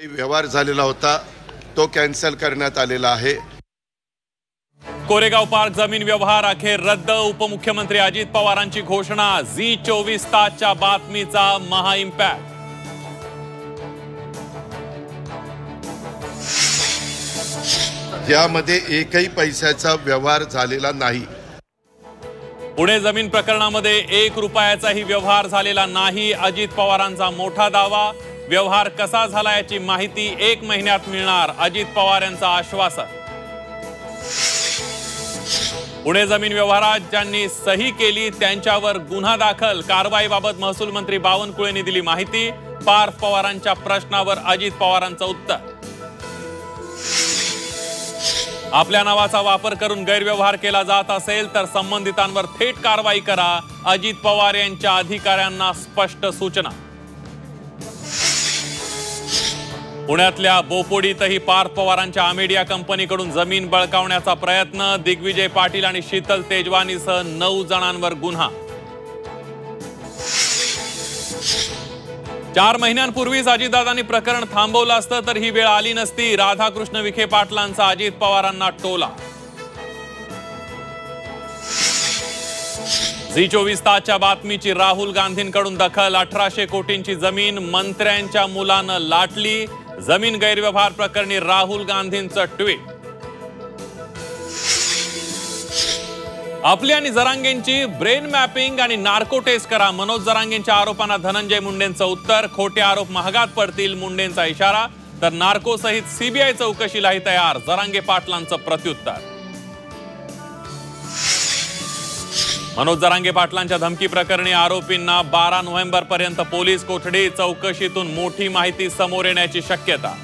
व्यवहार झालेला होता तो कॅन्सल करण्यात आलेला आहे। कोरेगाव पार्क जमीन व्यवहार अखेर रद्द। उपमुख्यमंत्री अजित पवारांची घोषणा। झी24 तासच्या बातमीचा महा इम्पॅक्ट। यामध्ये एकही पैशाचा व्यवहार झालेला नाही। पुणे जमीन प्रकरणामध्ये 1 रुपयाचाही व्यवहार झालेला नाही। अजित पवारांचा मोठा दावा। व्यवहार कसा झाला याची माहिती 1 महिन्यात मिळणार, अजित पवार यांचं आश्वासन। पुणे जमीन व्यवहारात ज्यांनी सही केली त्यांच्यावर गुन्हा दाखल। कारवाईबाबत महसूल मंत्री बावनकुळेंनी दिली माहिती। पार्थ पवारांच्या प्रश्नावर अजित पवारांचं उत्तर। आपल्या नावाचा वापर करून गैरव्यवहार केला जात असेल तर संबंधितांवर थेट कारवाई करा, अजित पवार यांच्या अधिकाऱ्यांना स्पष्ट सूचना। पुण्यातल्या बोपोडीतही पार्थ पवारांच्या आमेडिया कंपनीकडून जमीन बळकावण्याचा प्रयत्न। दिग्विजय पाटील आणि शीतल तेजवानीसह 9 जणांवर गुन्हा। 4 महिन्यांपूर्वीच अजितदादांनी प्रकरण थांबवलं असतं तर ही वेळ आली नसती। राधाकृष्ण विखे पाटलांचा अजित पवारांना टोला। झी24 तासच्या बातमीची राहुल गांधींकडून दखल। 1800 कोटींची जमीन मंत्र्यांच्या मुलानं लाटली। जमीन गैरव्यवहार प्रकरणी राहुल गांधींचं ट्विट। आपली आणि जरांगेंची ब्रेन मॅपिंग आणि नार्को टेस्ट करा। मनोज जरांगेंच्या आरोपांना धनंजय मुंडेंचं उत्तर। खोटे आरोप महागात पडतील, मुंडेंचा इशारा। तर नार्को सहित सीबीआय चौकशीलाही तयार, जरांगे पाटलांचं प्रत्युत्तर। मनोज जरांगे पाटलांच्या धमकी प्रकरणी आरोपींना 12 नोव्हेंबर पर्यंत पोलीस कोठडी। चौकशीतून मोठी माहिती समोर येण्याची शक्यता।